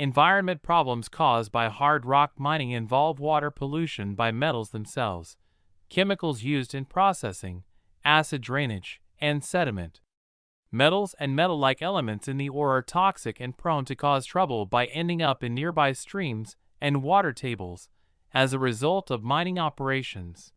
Environment problems caused by hard rock mining involve water pollution by metals themselves, chemicals used in processing, acid drainage, and sediment. Metals and metal-like elements in the ore are toxic and prone to cause trouble by ending up in nearby streams and water tables as a result of mining operations.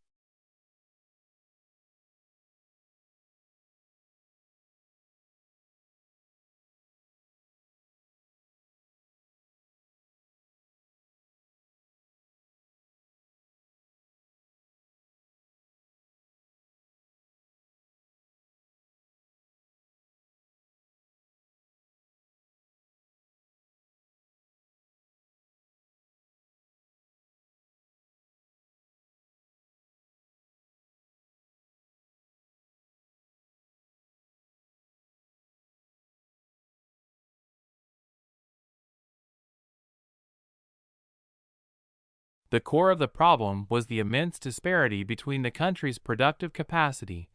The core of the problem was the immense disparity between the country's productive capacity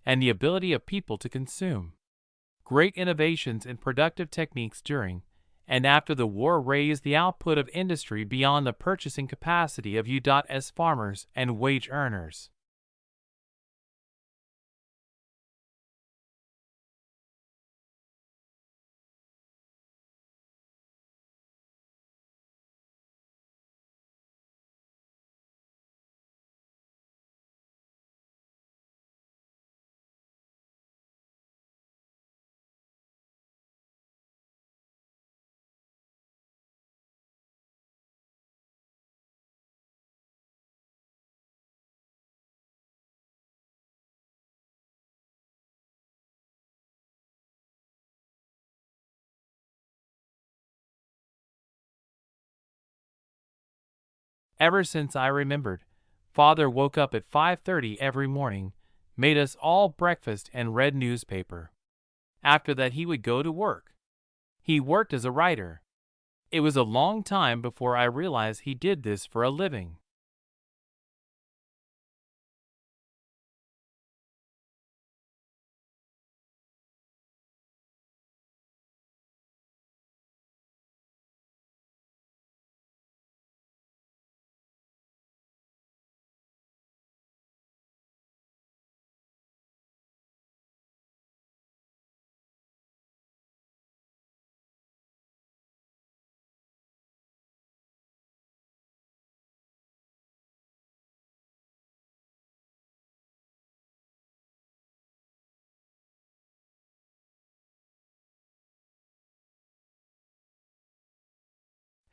and the ability of people to consume. Great innovations in productive techniques during and after the war raised the output of industry beyond the purchasing capacity of U.S. farmers and wage earners. Ever since I remembered, Father woke up at 5:30 every morning, made us all breakfast and read newspaper. After that he would go to work. He worked as a writer. It was a long time before I realized he did this for a living.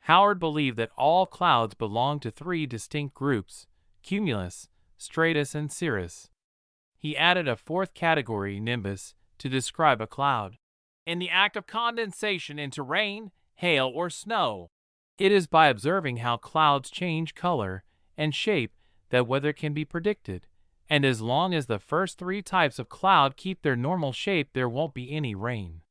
Howard believed that all clouds belonged to three distinct groups: cumulus, stratus, and cirrus. He added a fourth category, nimbus, to describe a cloud. In the act of condensation into rain, hail, or snow. It is by observing how clouds change color and shape that weather can be predicted, and as long as the first three types of cloud keep their normal shape, there won't be any rain.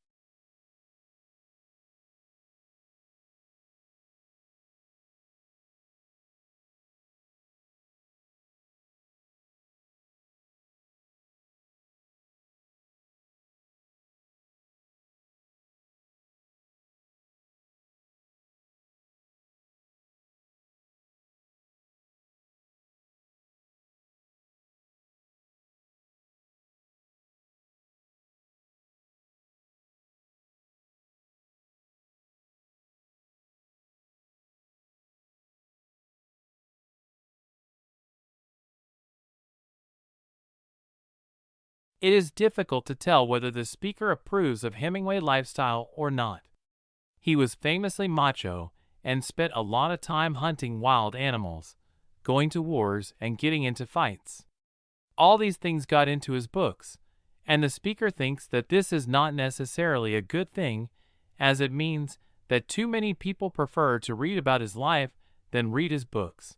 It is difficult to tell whether the speaker approves of Hemingway lifestyle or not. He was famously macho and spent a lot of time hunting wild animals, going to wars, and getting into fights. All these things got into his books, and the speaker thinks that this is not necessarily a good thing, as it means that too many people prefer to read about his life than read his books.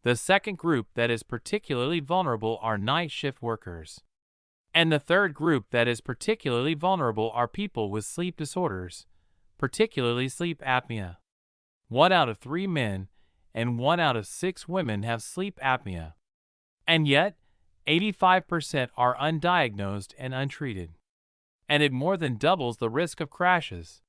The second group that is particularly vulnerable are night shift workers. And the third group that is particularly vulnerable are people with sleep disorders, particularly sleep apnea. 1 out of 3 men and 1 out of 6 women have sleep apnea. And yet, 85% are undiagnosed and untreated. And it more than doubles the risk of crashes.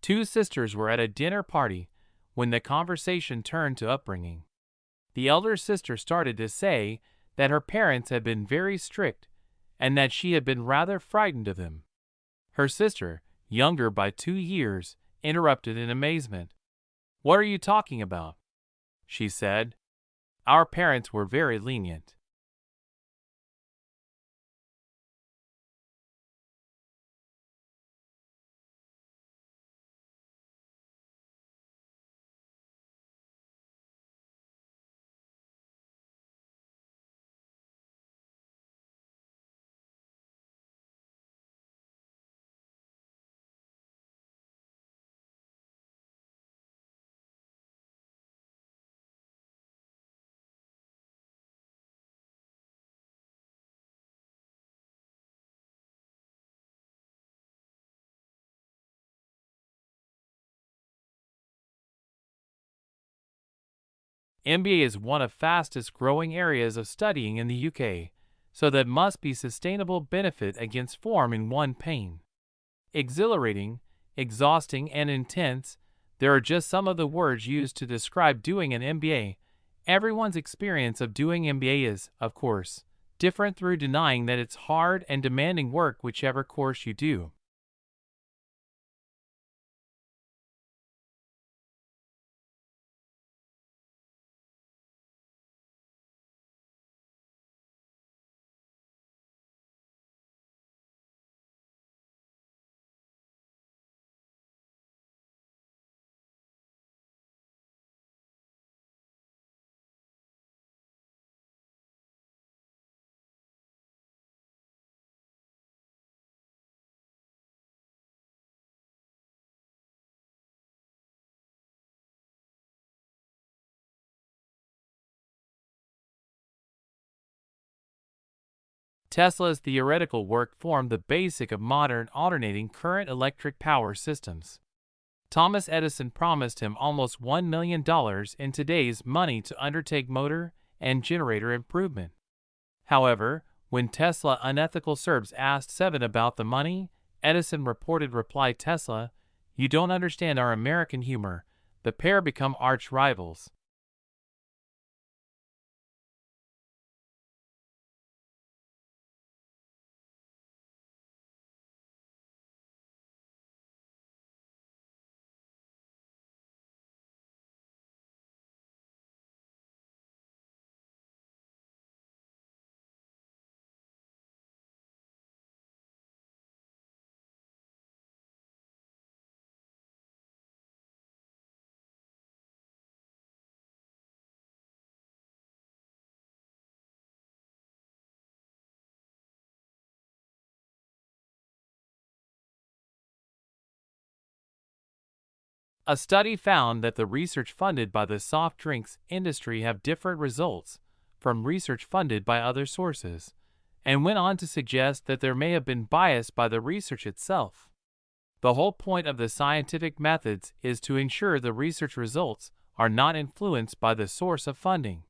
Two sisters were at a dinner party when the conversation turned to upbringing. The elder sister started to say that her parents had been very strict and that she had been rather frightened of them. Her sister, younger by 2 years, interrupted in amazement. "What are you talking about?" she said. "Our parents were very lenient." MBA is one of fastest growing areas of studying in the UK, so that must be sustainable benefit against form in one pain. Exhilarating, exhausting, and intense, there are just some of the words used to describe doing an MBA. Everyone's experience of doing MBA is, of course, different through denying that it's hard and demanding work whichever course you do. Tesla's theoretical work formed the basic of modern alternating current electric power systems. Thomas Edison promised him almost $1 million in today's money to undertake motor and generator improvement. However, when Tesla unethical serbs asked Seven about the money, Edison replied Tesla, "You don't understand our American humor." The pair become arch rivals. A study found that the research funded by the soft drinks industry have different results from research funded by other sources, and went on to suggest that there may have been bias by the research itself. The whole point of the scientific methods is to ensure the research results are not influenced by the source of funding.